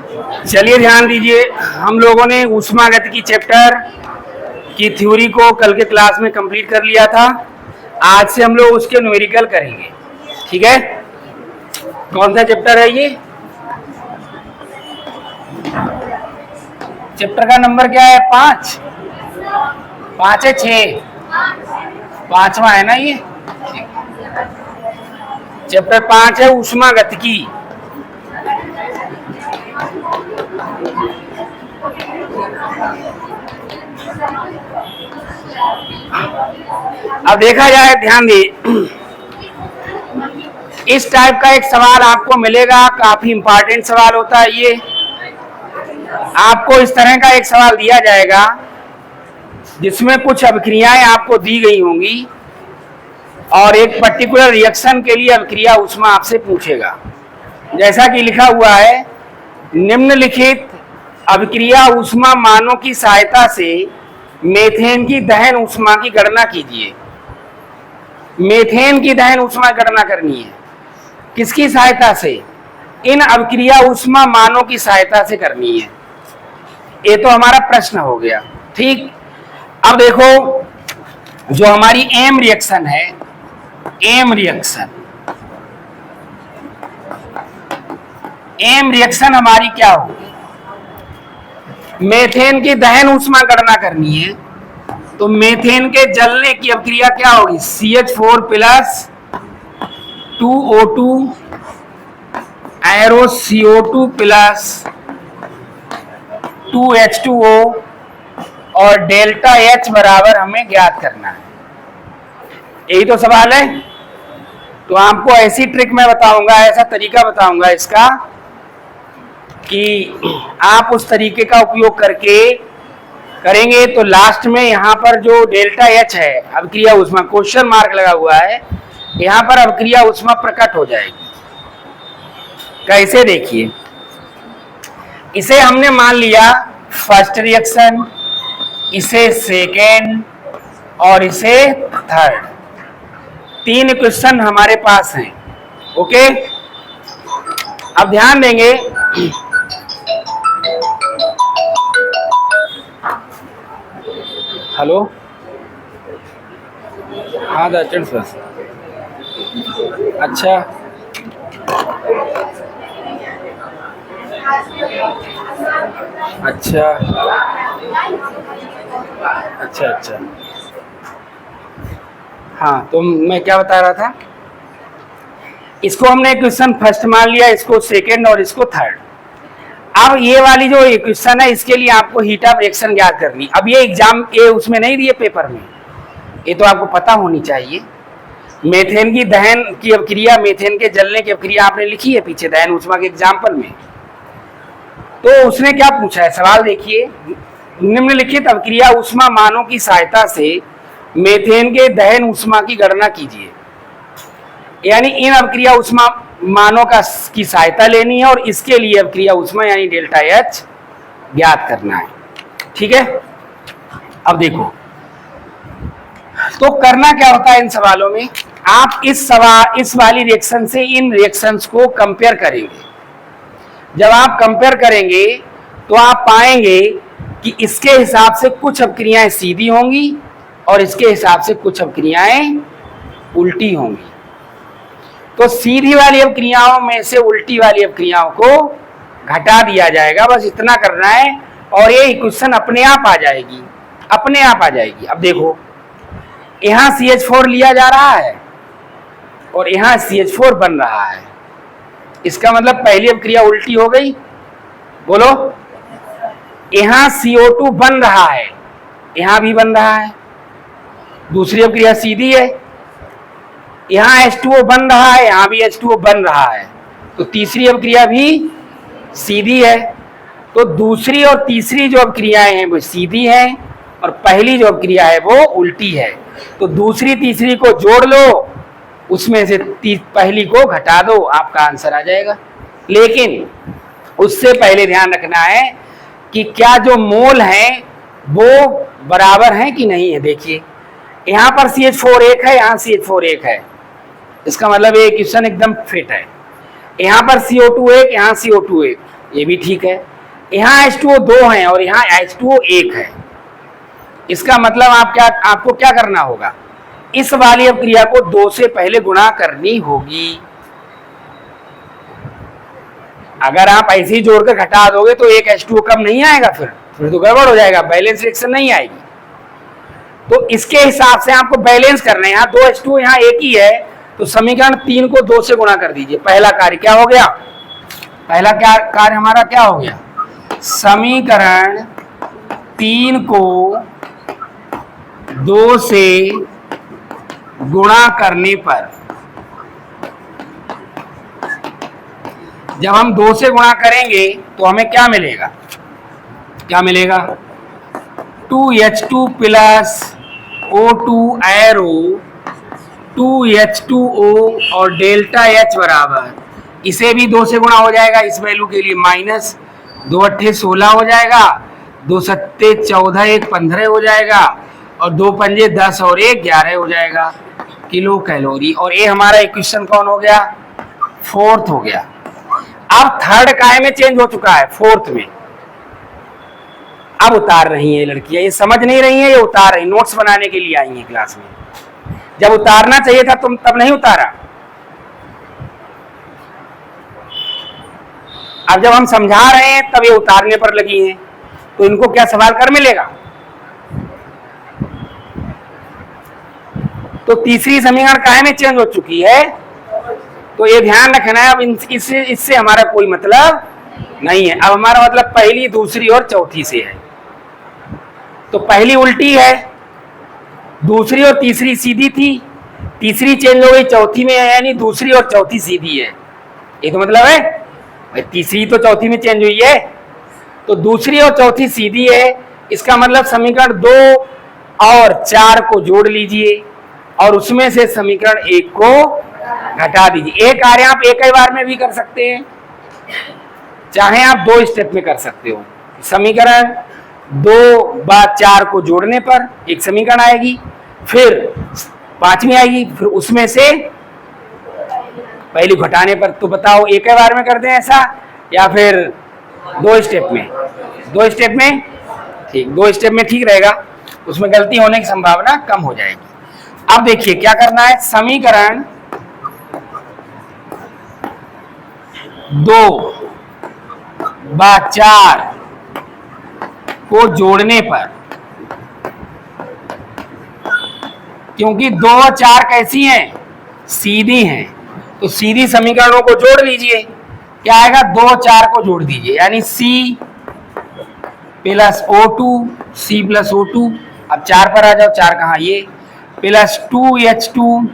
चलिए ध्यान दीजिए, हम लोगों ने ऊष्मागतिकी चैप्टर की थ्योरी को कल के क्लास में कंप्लीट कर लिया था। आज से हम लोग उसके न्यूमेरिकल करेंगे। ठीक है, कौन सा चैप्टर है ये? चैप्टर का नंबर क्या है? 5 है 6? 5वां है ना ये। चैप्टर 5 है ऊष्मागतिकी। अब देखा जाए, ध्यान दी, इस टाइप का एक सवाल आपको मिलेगा, काफी इंपॉर्टेंट सवाल होता है ये। आपको इस तरह का एक सवाल दिया जाएगा जिसमें कुछ अभिक्रियाएं आपको दी गई होंगी और एक पर्टिकुलर रिएक्शन के लिए अभिक्रिया ऊष्मा आपसे पूछेगा। जैसा कि लिखा हुआ है, निम्नलिखित अभिक्रिया ऊष्मा मानों की सहायता से मीथेन की दहन ऊष्मा की गणना कीजिए। मीथेन की दहन ऊष्मा गणना करनी है, किसकी सहायता से? इन अभिक्रिया ऊष्मा मानों की सहायता से करनी है। ये तो हमारा प्रश्न हो गया। ठीक, अब देखो, जो हमारी एम रिएक्शन है, एम रिएक्शन हमारी क्या होगी? मीथेन की दहन ऊष्मा गणना करनी है, तो मीथेन के जलने की अभिक्रिया क्या होगी? CH4 plus 2O2 arrow CO2 plus 2H2O और डेल्टा H बराबर हमें ज्ञात करना है। यही तो सवाल है। तो आपको ऐसी ट्रिक मैं बताऊंगा, ऐसा तरीका बताऊंगा इसका कि आप उस तरीके का उपयोग करके करेंगे तो लास्ट में यहाँ पर जो डेल्टा H है, अभिक्रिया ऊष्मा, क्वेश्चन मार्क लगा हुआ है, यहाँ पर अभिक्रिया ऊष्मा प्रकट हो जाएगी। कैसे? देखिए, इसे हमने मान लिया फर्स्ट रिएक्शन, इसे सेकेंड और इसे थर्ड। 3 क्वेश्चन हमारे पास हैं। ओके, अब ध्यान देंगे, हेलो, हाँ दैट सर, अच्छा अच्छा अच्छा अच्छा, हाँ, तो मैं क्या बता रहा था, इसको हमने क्वेश्चन फर्स्ट मान लिया, इसको सेकंड और इसको थर्ड। अब ये वाली जो क्वेश्चन है, इसके लिए आपको हीट ऑफ रिएक्शन ज्ञात करनी। अब ये एग्जाम ये उसमें नहीं दिए पेपर में, ये तो आपको पता होनी चाहिए। मीथेन की दहन की अभिक्रिया, मीथेन के जलने की अभिक्रिया आपने लिखी है पीछे दहन ऊष्मा के एग्जाम्पल में। तो उसने क्या पूछा है, सवाल देखिए, निम्नलिखित अभिक्रिया ऊष्मा मानों की सहायता से मीथेन के दहन ऊष्मा की गणना कीजिए। यानी इन अभिक्रिया ऊष्मा मानों की सहायता लेनी है और इसके लिए अभिक्रिया ऊष्मा यानी डेल्टा H ज्ञात करना है। ठीक है, अब देखो, तो करना क्या होता है इन सवालों में, आप इस वाली रिएक्शन से इन रिएक्शंस को कंपेयर करेंगे। जब आप कंपेयर करेंगे तो आप पाएंगे कि इसके हिसाब से कुछ अभिक्रियाएं सीधी होंगी और इसके हिसाब से कुछ अभिक्रियाएं उल्टी होंगी। तो सीधी वाली अभिक्रियाओं में से उल्टी वाली अभिक्रियाओं को घटा दिया जाएगा, बस इतना करना है और ये इक्वेशन अपने आप आ जाएगी, अपने आप आ जाएगी। अब देखो, यहाँ CH4 लिया जा रहा है और यहाँ CH4 बन रहा है, इसका मतलब पहली अभिक्रिया उल्टी हो गई। बोलो, यहाँ CO2 बन रहा है, यहाँ भी बन रहा है, दूसरी अभिक्रिया सीधी है। यहाँ H2O बन रहा है, यहाँ भी H2O बन रहा है, तो तीसरी अभिक्रिया भी सीधी है। तो दूसरी और तीसरी जो अभिक्रियाएं हैं वो सीधी हैं और पहली जो अभिक्रिया है वो उल्टी है। तो दूसरी तीसरी को जोड़ लो, उसमें से पहली को घटा दो, आपका आंसर आ जाएगा। लेकिन उससे पहले ध्यान रखना है कि क्या जो मोल हैं वो बराबर हैं कि नहीं है। देखिए, यहाँ पर CH4 एक है, यहाँ CH4 एक है, इसका मतलब ये क्वेश्चन एकदम फिट है। यहाँ पर CO2 एक, यहाँ CO2 एक, ये भी ठीक है। यहाँ H2O 2 है और यहाँ H2O 1 है। इसका मतलब आपको क्या करना होगा, इस वाली अभिक्रिया को 2 से पहले गुणा करनी होगी। अगर आप ऐसे ही जोड़कर घटा दोगे तो एक H2O कम नहीं आएगा, फिर तो गड़बड़ हो जाएगा, बैलेंस रिएक्शन नहीं आएगी। तो इसके हिसाब से आपको बैलेंस करना है। यहाँ 2 H2O यहाँ एक ही है, तो समीकरण 3 को 2 से गुणा कर दीजिए। पहला कार्य क्या हो गया, पहला कार्य हमारा क्या हो गया, समीकरण 3 को 2 से गुणा करने पर, जब हम 2 से गुणा करेंगे तो हमें क्या मिलेगा, क्या मिलेगा, 2H2 plus O2 arrow 2H2O और डेल्टा H बराबर, इसे भी 2 से गुणा हो जाएगा इस वैल्यू के लिए, माइनस 2 अट्ठे 16 हो जाएगा, 2 सत्ते 14, 1 15 हो जाएगा, और 2 पंजे 10 और 1 11 हो जाएगा किलो कैलोरी। और ये हमारा इक्वेशन कौन हो गया, फोर्थ हो गया। अब थर्ड काय में चेंज हो चुका है, फोर्थ में। अब उतार रही है लड़कियां, ये समझ नहीं रही है, ये उतार रही, नोट्स बनाने के लिए आई है क्लास में। जब उतारना चाहिए था तुम तब नहीं उतारा। अब जब हम समझा रहे हैं तब ये उतारने पर लगी हैं, तो इनको क्या सवाल कर मिलेगा। तो तीसरी समीकरण काय में चेंज हो चुकी है, तो ये ध्यान रखना है। अब इससे हमारा कोई मतलब नहीं है। अब हमारा मतलब पहली, दूसरी और चौथी से है। तो पहली उल्टी है, दूसरी और तीसरी सीधी थी, तीसरी चेंज हो गई चौथी में है, यानी दूसरी और चौथी सीधी है। ये तो मतलब है भाई, तीसरी तो चौथी में चेंज हुई है, तो दूसरी और चौथी सीधी है। इसका मतलब समीकरण 2 और 4 को जोड़ लीजिए और उसमें से समीकरण 1 को घटा दीजिए। एक कार्य आप एक ही बार में भी कर सकते हैं, चाहे आप 2 स्टेप में कर सकते हो। समीकरण 2 बाद 4 को जोड़ने पर एक समीकरण आएगी, फिर 5वीं आएगी, फिर उसमें से पहली घटाने पर। तो बताओ एक ही बार में कर दें ऐसा या फिर 2 स्टेप में, 2 स्टेप में ठीक, 2 स्टेप में ठीक रहेगा, उसमें गलती होने की संभावना कम हो जाएगी। अब देखिए क्या करना है, समीकरण 2 बाद 4 को जोड़ने पर, क्योंकि 2 और 4 कैसी हैं, सीधी हैं, तो सीधी समीकरणों को जोड़ लीजिए। क्या आएगा, 2 और 4 को जोड़ दीजिए, यानी C plus O2, C plus O2। अब 4 पर आ जाओ, 4 कहाँ, ये plus 2H2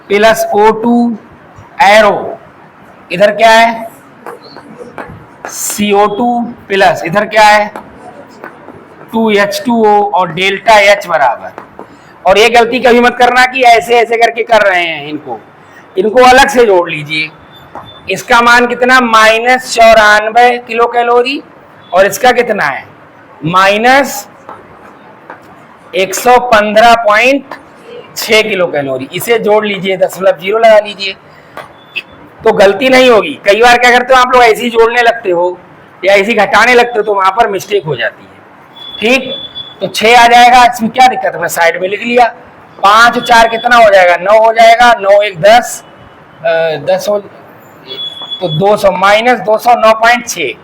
plus O2 arrow, इधर क्या है CO2 प्लस, इधर क्या है 2H2O और डेल्टा H बराबर। और ये गलती कभी मत करना कि ऐसे ऐसे करके कर रहे हैं, इनको अलग से जोड़ लीजिए। इसका मान कितना, -94 किलो कैलोरी, और इसका कितना है -115.6 किलो कैलोरी। इसे जोड़ लीजिए, 0.0 लगा लीजिए, तो गलती नहीं होगी। कई बार क्या करते हो आप लोग, ऐसे ही जोड़ने लगते हो या ऐसे घटाने लगते हो, तो वहां पर मिस्टेक हो जाती है। ठीक, तो 6 आ जाएगा, इसमें क्या दिक्कत है, मैं साइड में लिख लिया। 5 और 4 कितना हो जाएगा, 9 हो जाएगा, 9 1 10, 10 हो, तो 200 -209.6,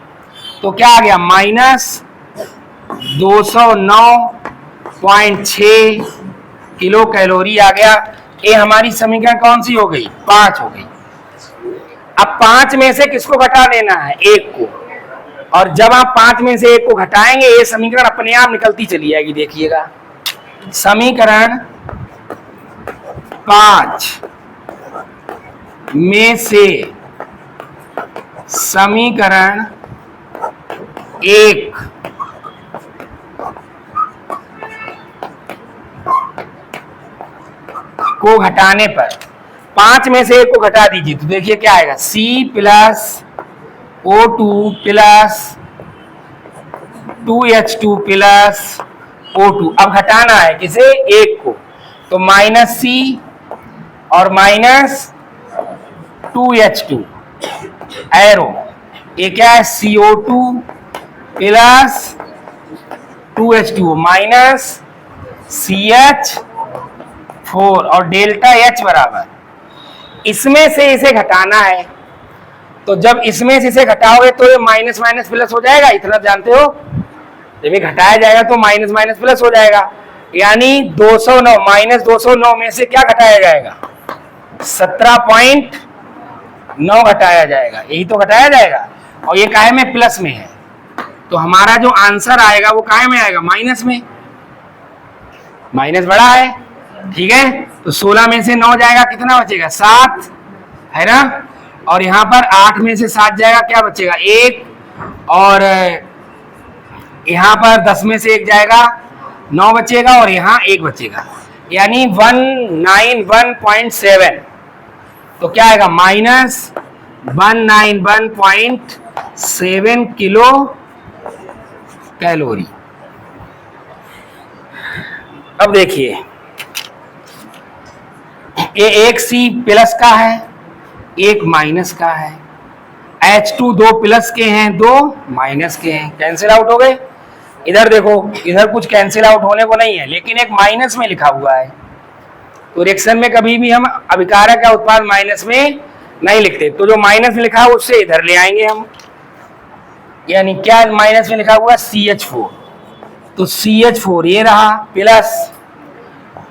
तो क्या आ गया, -209.6 किलो कैलोरी आ गया। ये हमारी समीकरण कौन सी हो गई, 5 हो गई। अब 5 में से किसको घटा देना है, 1 को, और जब आप 5 में से 1 को घटाएंगे ये समीकरण अपने आप निकलती चली जाएगी। देखिएगा, समीकरण 5 में से समीकरण 1 को घटाने पर, 5 में से 1 को घटा दीजिए, तो देखिए क्या आएगा, C plus O2 plus 2H2 plus O2। अब घटाना है किसे, 1 को, तो -C और -2H2 एरो, ये क्या है, CO2 plus 2H2O minus CH4 और डेल्टा H बराबर, इसमें से इसे घटाना है। तो जब इसमें से इसे घटाओगे तो ये माइनस माइनस प्लस हो जाएगा, इतना जानते हो। जब ये घटाया जाएगा तो माइनस माइनस प्लस हो जाएगा, यानी 209 माइनस 209 में से क्या घटाया जाएगा, 17.9 घटाया जाएगा, यही तो घटाया जाएगा। और ये काहे में, प्लस में है, तो हमारा जो आंसर आएगा वो काहे में आएगा, माइनस में। माइनस बड़ा है, ठीक है। तो 16 में से 9 जाएगा, कितना बचेगा, 7 है ना। और यहाँ पर 8 में से 7 जाएगा, क्या बचेगा, 1। और यहाँ पर 10 में से 1 जाएगा, 9 बचेगा, और यहाँ 1 बचेगा, यानी 191.7। तो क्या आएगा, माइनस 191.7 किलो कैलोरी। अब देखिए, ये एक C प्लस का है, एक माइनस का है, H2 दो प्लस के हैं, 2 माइनस के हैं, कैंसिल आउट हो गए। इधर देखो, इधर कुछ कैंसिल आउट होने को नहीं है, लेकिन एक माइनस में लिखा हुआ है। तो रिएक्शन में कभी भी हम अभिकारक का उत्पाद माइनस में नहीं लिखते, तो जो माइनस में लिखा है उससे इधर ले आएंगे हम। यानी क्या माइनस में लिखा हुआ, CH4, तो CH4 ये रहा, प्लस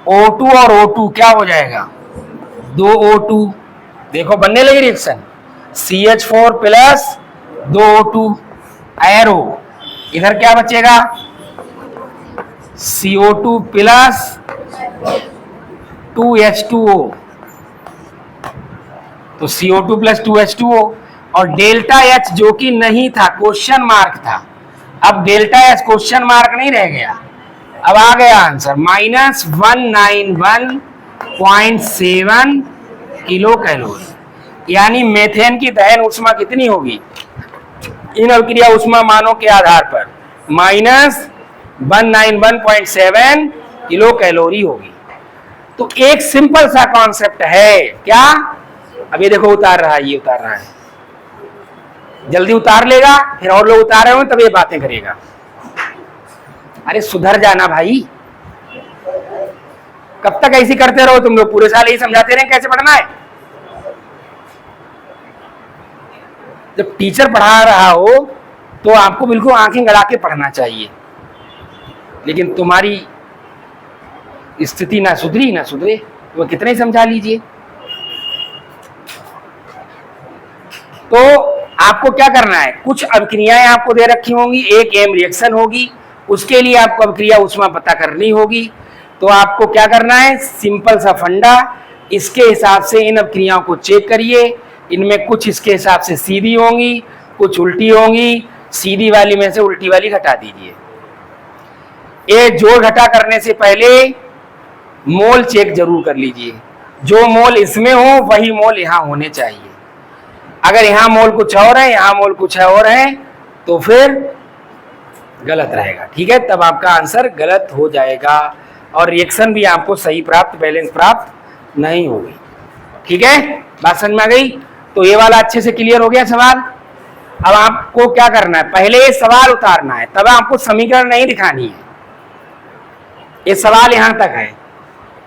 O2 और O2 क्या हो जाएगा, 2 O2। देखो बनने लगी reaction, CH4 plus 2 O2 arrow, इधर क्या बचेगा, CO2 प्लस 2H2O, तो CO2 प्लस 2H2O। और डेल्टा H जो कि नहीं था, क्वेश्चन मार्क था, अब डेल्टा H क्वेश्चन मार्क नहीं रह गया, अब आ गया आंसर, माइनस 191.7 किलो कैलोरी। यानी मेथेन की दहन ऊष्मा कितनी होगी इन अभिक्रिया ऊष्मा मानों के आधार पर, माइनस 191.7 किलो कैलोरी होगी। तो एक सिंपल सा कॉन्सेप्ट है, क्या, अब ये देखो उतार रहा है, ये उतार रहा है, जल्दी उतार लेगा, फिर और लोग उतारे होंगे तब ये बातें करेगा। अरे सुधर जाना भाई, कब तक ऐसी करते रहो तुम लोग, पूरे साल यही समझाते रहे कैसे पढ़ना है। जब टीचर पढ़ा रहा हो तो आपको बिल्कुल आंखें गड़ा के पढ़ना चाहिए, लेकिन तुम्हारी स्थिति ना सुधरी ना सुधरे, वो कितने ही समझा लीजिए। तो आपको क्या करना है, कुछ अभिक्रियाएं आपको दे रखी होंगी, एक एम रिएक्शन होगी, उसके लिए आपको अभिक्रिया ऊष्मा पता करनी होगी। तो आपको क्या करना है, सिंपल सा फंडा, इसके हिसाब से इन अभिक्रियाओं को चेक करिए। इनमें कुछ इसके हिसाब से सीधी होंगी, कुछ उल्टी होंगी, सीधी वाली में से उल्टी वाली घटा दीजिए। ये जोड़ घटा करने से पहले मोल चेक जरूर कर लीजिए, जो मोल इसमें हो वही मोल यहाँ होने चाहिए। अगर यहाँ मोल कुछ और है, यहाँ मोल कुछ और है, तो फिर गलत रहेगा, ठीक है, तब आपका आंसर गलत हो जाएगा और रिएक्शन भी आपको सही प्राप्त, बैलेंस प्राप्त नहीं होगी। ठीक है, बात समझ में आ गई। तो ये वाला अच्छे से क्लियर हो गया सवाल। अब आपको क्या करना है, पहले ये सवाल उतारना है, तब आपको समीकरण नहीं दिखानी है। ये सवाल यहां तक है,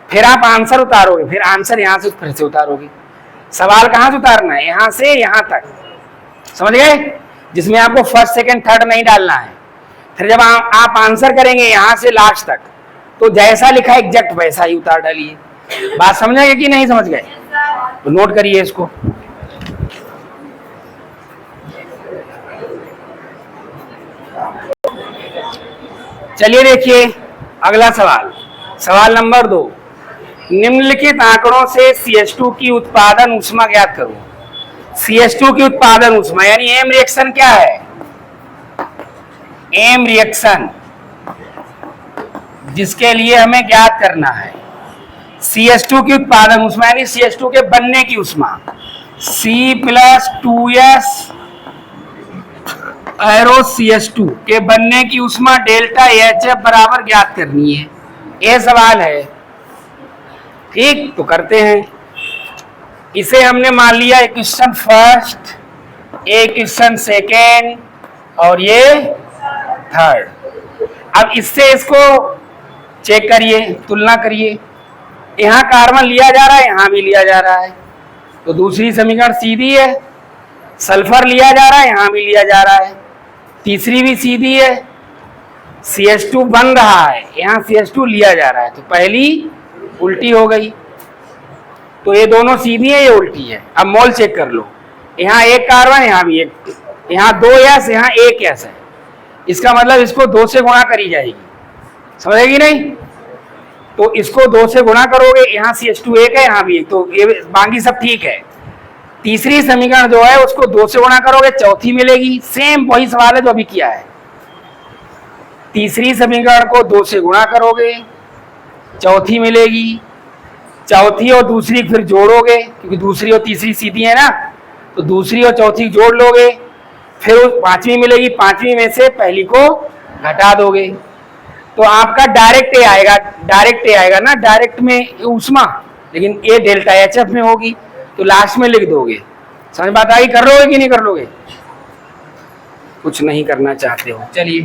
फिर आप आंसर उतारोगे, फिर आंसर यहां से फिर से उतारोगे। सवाल कहां से उतारना है, यहां से यहां तक, समझ गए, जिसमें आपको फर्स्ट सेकंड थर्ड नहीं डालना है। फिर जब आप आंसर करेंगे यहां से लास्ट तक, तो जैसा लिखा है एग्जैक्ट वैसा ही उतार डालिए। बात समझ गए कि नहीं समझ गए, तो नोट करिए इसको। चलिए देखिए अगला सवाल, सवाल नंबर 2। निम्नलिखित आंकड़ों से CH2 की उत्पादन ऊष्मा ज्ञात करो। CH2 की उत्पादन ऊष्मा यानी एम रिएक्शन क्या है, एम रिएक्शन जिसके लिए हमें ज्ञात करना है CH2 की उत्पादन ऊष्मा यानी CH2 के बनने की ऊष्मा, C+2S एरो CH2 के बनने की ऊष्मा डेल्टा HF बराबर ज्ञात करनी है। यह सवाल है, ठीक, तो करते हैं। इसे हमने मान लिया इक्वेशन फर्स्ट, एक क्वेश्चन सेकेंड और ये थर्ड। अब इससे इसको चेक करिए, तुलना करिए। यहाँ कार्बन लिया जा रहा है, यहाँ भी लिया जा रहा है, तो दूसरी समीकरण सीधी है। सल्फर लिया जा रहा है, यहाँ भी लिया जा रहा है, तीसरी भी सीधी है। CH2 बन रहा है, यहाँ CH2 लिया जा रहा है, तो पहली उल्टी हो गई। तो ये दोनों सीधी है, ये उल्टी है। अब मोल चेक कर लो, यहाँ एक कार्बन, यहाँ भी एक, यहाँ 2 S, यहाँ 1 S है। इसका मतलब इसको 2 से गुणा करी जाएगी, समझेगी नहीं? तो इसको 2 से गुणा करोगे, यहाँ CH2 1 है, यहाँ भी 1, तो ये बाकी सब ठीक है। तीसरी समीकरण जो है उसको 2 से गुणा करोगे, चौथी मिलेगी। सेम वही सवाल है जो अभी किया है। तीसरी समीकरण को 2 से गुणा करोगे, चौथी मिलेगी। चौथी और दूसरी फिर जोड़ोगे, क्योंकि दूसरी और तीसरी सीधी है ना, तो दूसरी और चौथी जोड़ लोगे, फिर पांचवी मिलेगी। पांचवी में से पहली को घटा दोगे, तो आपका डायरेक्ट ए आएगा। डायरेक्ट ए आएगा ना, डायरेक्ट में ऊष्मा, लेकिन ए डेल्टा HF में होगी, तो लास्ट में लिख दोगे। समझ बात आई? कर लोगे कि नहीं कर लोगे? कुछ नहीं करना चाहते हो, चलिए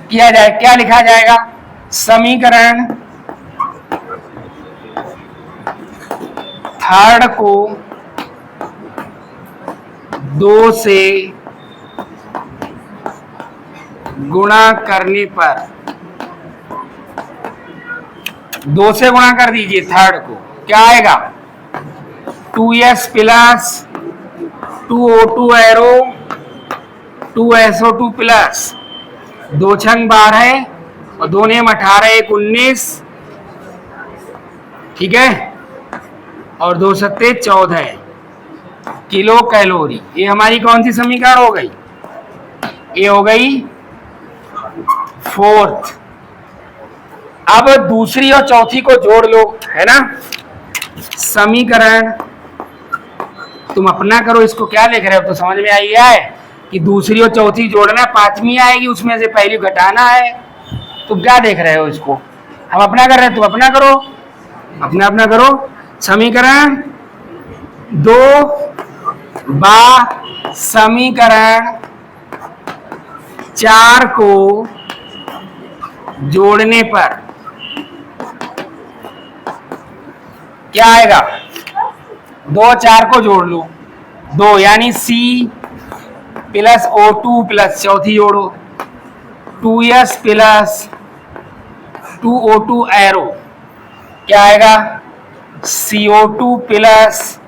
किया जाए। क्या लिखा जाएगा? समीकरण थर्ड को 2 से गुणा करने पर, 2 से गुणा कर दीजिए थर्ड को, क्या आएगा? 2S plus 2O2 arrow 2SO2 plus 2 छंग 12 और 2 नेम 18 1 19, ठीक है, और 2 सत्ते 14 किलो कैलोरी। ये हमारी कौन सी समीकरण हो गई? ये हो गई फोर्थ। अब दूसरी और चौथी को जोड़ लो, है ना। समीकरण तुम अपना करो, इसको क्या लिख रहे हो? तो समझ में आई है कि दूसरी और चौथी जोड़ना, पांचवी आएगी, उसमें से पहली घटाना है। तुम क्या देख रहे हो इसको? हम अपना कर रहे हैं, तुम अपना करो, अपना अपना करो। समीकरण 2 बा समीकरण 4 को जोड़ने पर क्या आएगा? 2 4 को जोड़ लो, 2 यानी C प्लस O2 प्लस चौथी जोड़ो 2S प्लस 2O2 एरो, क्या आएगा? CO2 प्लस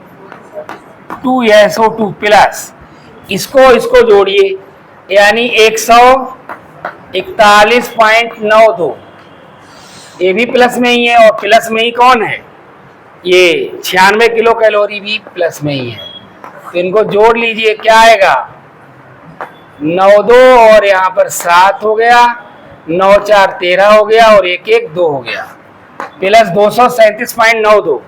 2SO2 प्लस, इसको जोड़िए, यानी 141.92। ये भी प्लस में ही है, और प्लस में ही कौन है? ये 96 किलो कैलोरी भी प्लस में ही है। तो इनको जोड़ लीजिए, क्या आएगा? 9 2 और यहाँ पर 7 हो गया, 9 4 13 हो गया, और 1 1 2 हो गया, प्लस 237.92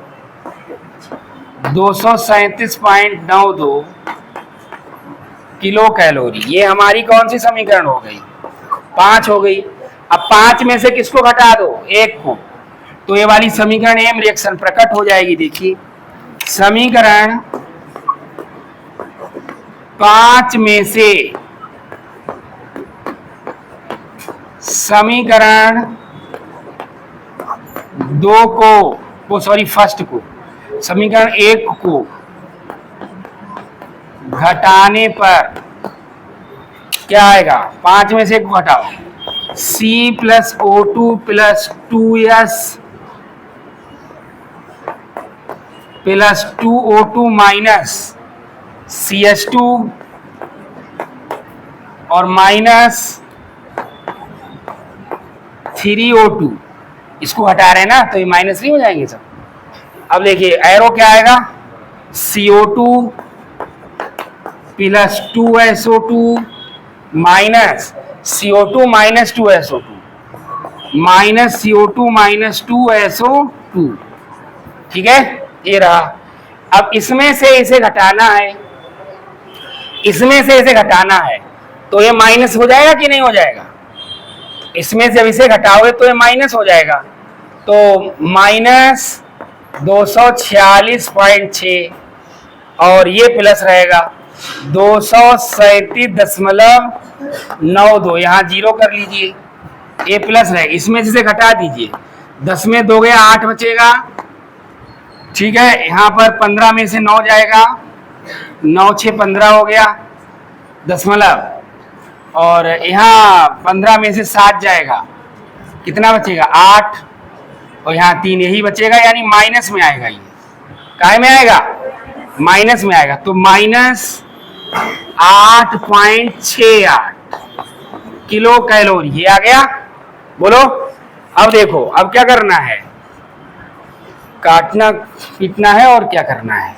237.92 किलो कैलोरी। ये हमारी कौन सी समीकरण हो गई? 5 हो गई। अब 5 में से किसको घटा दो? 1 को, तो ये वाली समीकरण एम रिएक्शन प्रकट हो जाएगी। देखिए समीकरण 5 में से समीकरण 2 को सॉरी फर्स्ट को, समीकरण 1 को घटाने पर क्या आएगा? 5 में से 1 को घटाओ, C plus O2 plus 2S plus 2O2 minus CH2 और माइनस 3O2, इसको हटा रहे हैं ना, तो ये माइनस नहीं हो जाएंगे सब। अब देखिए एरो क्या आएगा? CO2 plus 2SO2 minus CO2 minus 2SO2 minus CO2 minus 2SO2, ठीक है, ये रहा। अब इसमें से इसे घटाना है, इसमें से इसे घटाना है, तो ये माइनस हो जाएगा कि नहीं हो जाएगा? इसमें से अब इसे घटाओगे तो ये माइनस हो जाएगा, तो माइनस 246.6 और ये प्लस रहेगा। 237.92, यहाँ 0 कर लीजिए, ए प्लस है, इसमें से घटा दीजिए, 10 में 2 गया 8 बचेगा, ठीक है। यहाँ पर 15 में से 9 जाएगा, 9 6 15 हो गया दशमलव, और यहाँ 15 में से 7 जाएगा, कितना बचेगा 8, और यहाँ 3 यही बचेगा, यानी माइनस में आएगा, ये काय में आएगा, माइनस में आएगा, तो माइनस 8.68 किलो कैलोरी, ये आ गया। बोलो अब देखो, अब क्या करना है, काटना पीटना है और क्या करना है,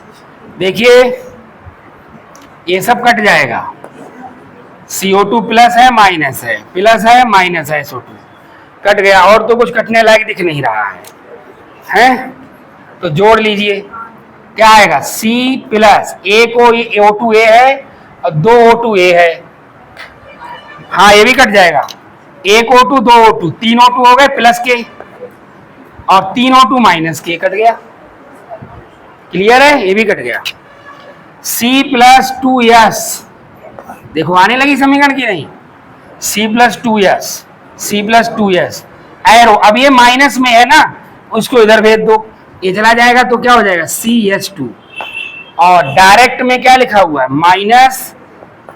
देखिए ये सब कट जाएगा, CO2 प्लस है माइनस है, प्लस है माइनस है, SO2 कट गया, और तो कुछ कटने लायक दिख नहीं रहा है, तो जोड़ लीजिए, क्या आएगा C प्लस, A को O2A है और 2 O2A है, हाँ ये भी कट जाएगा, 1 O2 2 O2 3 O2 हो गए प्लस के, और 3 O2 माइनस के, कट गया, क्लियर है, ये भी कट गया। C प्लस 2S, देखो आने लगी समीकरण की नहीं, C plus 2S, C plus 2S arrow, अब ये माइनस में है ना, उसको इधर भेज दो, ये चला जाएगा तो क्या हो जाएगा CH2, और डायरेक्ट में क्या लिखा हुआ है, माइनस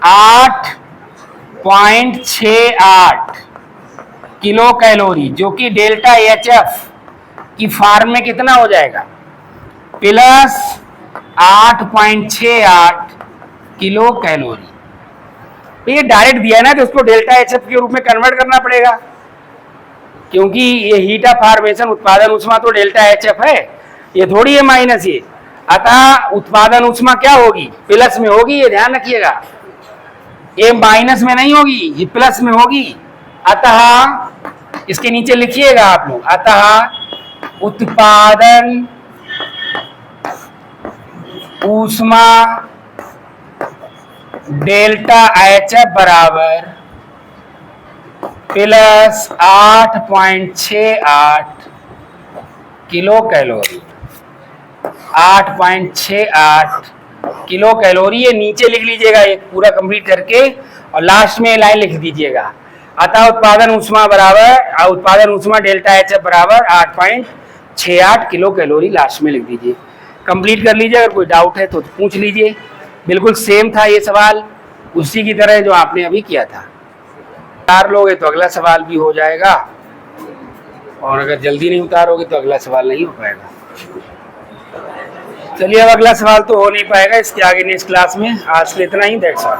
8.68 किलो कैलोरी, जो कि डेल्टा HF की फॉर्म में कितना हो जाएगा, प्लस 8.68 किलो कैलोरी। तो ये डायरेक्ट दिया ना, तो उसको डेल्टा HF के रूप में कन्वर्ट करना पड़ेगा, क्योंकि ये हीट ऑफ फॉर्मेशन उत्पादन ऊष्मा तो डेल्टा HF है, ये थोड़ी है माइनस ये, अतः उत्पादन ऊष्मा क्या होगी, प्लस में होगी, ये ध्यान रखिएगा, ये माइनस में नहीं होगी, ये प्लस में होगी। अतः इसके नीचे लिखिएगा आप लोग, अतः उत्पादन ऊष्मा डेल्टा HF बराबर plus 8.68 kilo calorie, 8.68 kilo calorie, ये नीचे लिख लीजिएगा एक पूरा कंप्लीट करके, और लास्ट में लाइन लिख दीजिएगा, अतः उत्पादन ऊष्मा बराबर, उत्पादन ऊष्मा डेल्टा HF बराबर 8.68 किलो कैलोरी, लास्ट में लिख दीजिए, कंप्लीट कर लीजिए। अगर कोई डाउट है तो पूछ लीजिए, बिल्कुल सेम था ये सवाल, उसी की तरह जो आपने अभी किया था। उतार लोगे तो अगला सवाल भी हो जाएगा, और अगर जल्दी नहीं उतारोगे तो अगला सवाल नहीं हो पाएगा। चलिए अब अगला सवाल तो हो नहीं पाएगा, इसके आगे नेक्स्ट क्लास में। आज के लिए इतना ही, दैट्स ऑल।